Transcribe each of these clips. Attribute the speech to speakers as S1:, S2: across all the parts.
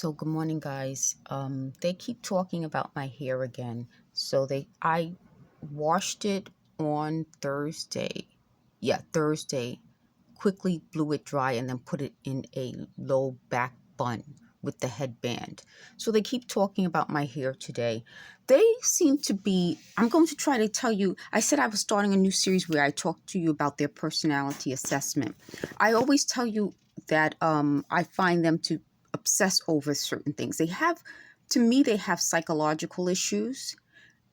S1: So good morning, guys. They keep talking about my hair again. I washed it on Thursday. Yeah, Thursday. Quickly blew it dry and then put it in a low back bun with the headband. So they keep talking about my hair today. They seem to be, I'm going to try to tell you, I said I was starting a new series where I talk to you about their personality assessment. I always tell you that I find them to obsess over certain things. To me, they have psychological issues.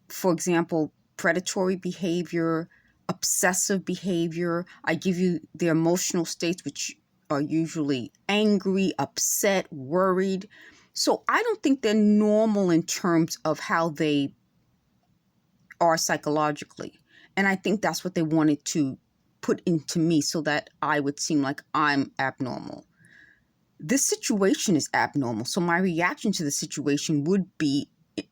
S1: For example, predatory behavior, obsessive behavior. I give you their emotional states, which are usually angry, upset, worried. So I don't think they're normal in terms of how they are psychologically. And I think that's what they wanted to put into me so that I would seem like I'm abnormal. This situation is abnormal. So my reaction to the situation would be a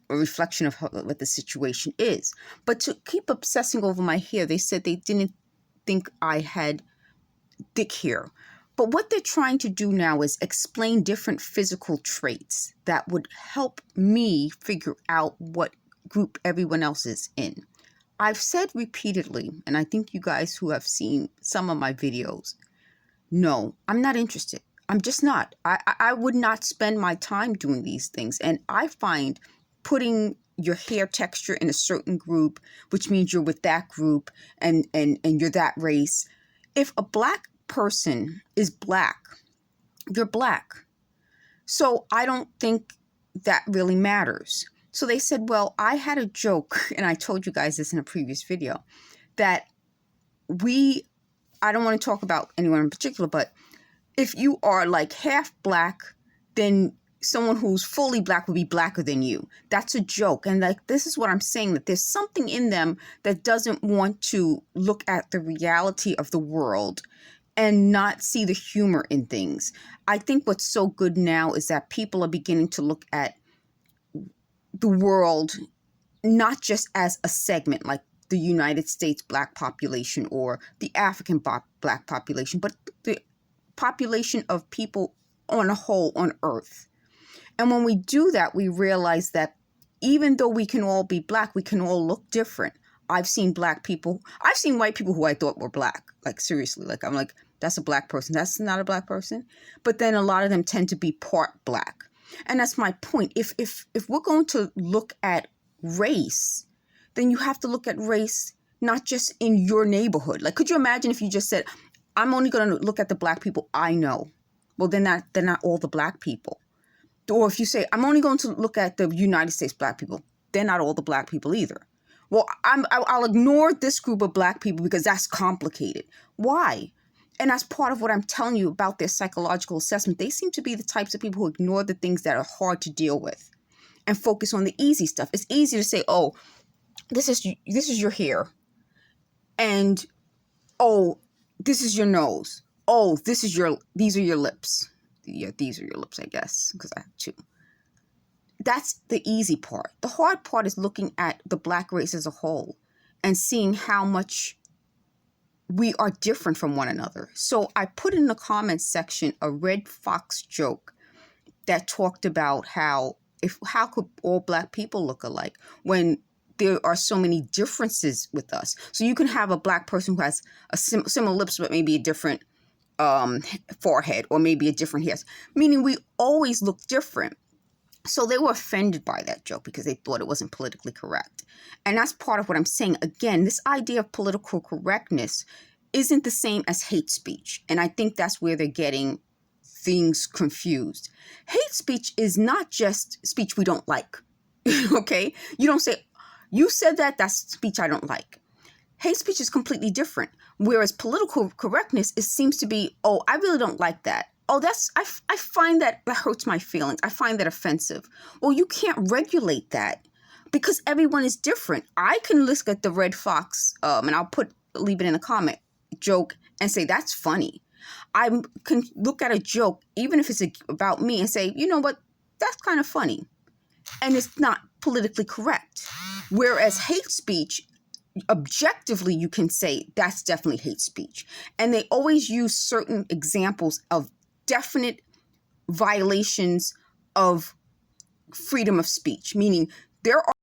S1: reflection of what the situation is. But to keep obsessing over my hair, they said they didn't think I had thick hair. But what they're trying to do now is explain different physical traits that would help me figure out what group everyone else is in. I've said repeatedly, and I think you guys who have seen some of my videos, no, I'm not interested. I'm just not. I would not spend my time doing these things. And I find putting your hair texture in a certain group, which means you're with that group and you're that race. If a black person is black, you're black. So I don't think that really matters. So they said, well, I had a joke, and I told you guys this in a previous video, that I don't want to talk about anyone in particular, but if you are like half black, then someone who's fully black would be blacker than you. That's a joke. And like, this is what I'm saying, that there's something in them that doesn't want to look at the reality of the world and not see the humor in things. I think what's so good now is that people are beginning to look at the world not just as a segment, like the United States black population or the African black population, but the population of people on a whole on Earth. And when we do that, we realize that even though we can all be black, we can all look different. I've seen white people who I thought were black. Like, seriously, like, I'm like, that's a black person. That's not a black person. But then a lot of them tend to be part black. And that's my point. If we're going to look at race, then you have to look at race not just in your neighborhood. Like, could you imagine if you just said, I'm only going to look at the black people I know? Well, they're not all the black people. Or if you say, I'm only going to look at the United States black people, they're not all the black people either. Well, I'll ignore this group of black people because that's complicated. Why? And that's part of what I'm telling you about their psychological assessment. They seem to be the types of people who ignore the things that are hard to deal with and focus on the easy stuff. It's easy to say, oh, this is your hair. And, oh, this is your nose. Oh, these are your lips. Yeah, these are your lips, I guess, because I have two. That's the easy part. The hard part is looking at the black race as a whole and seeing how much we are different from one another. So I put in the comments section a Red Foxx joke that talked about how could all black people look alike when there are so many differences with us. So you can have a black person who has a similar lips, but maybe a different forehead or maybe a different hair, meaning we always look different. So they were offended by that joke because they thought it wasn't politically correct. And that's part of what I'm saying. Again, this idea of political correctness isn't the same as hate speech. And I think that's where they're getting things confused. Hate speech is not just speech we don't like. Okay? You don't say, you said that's speech I don't like. Hate speech is completely different. Whereas political correctness, it seems to be, oh, I really don't like that. Oh, I find that hurts my feelings. I find that offensive. Well, you can't regulate that because everyone is different. I can look at the Red Foxx, and I'll leave it in a comment, joke, and say, that's funny. I can look at a joke, even if it's about me, and say, you know what, that's kind of funny. And it's not politically correct. Whereas hate speech, objectively, you can say that's definitely hate speech. And they always use certain examples of definite violations of freedom of speech, meaning there are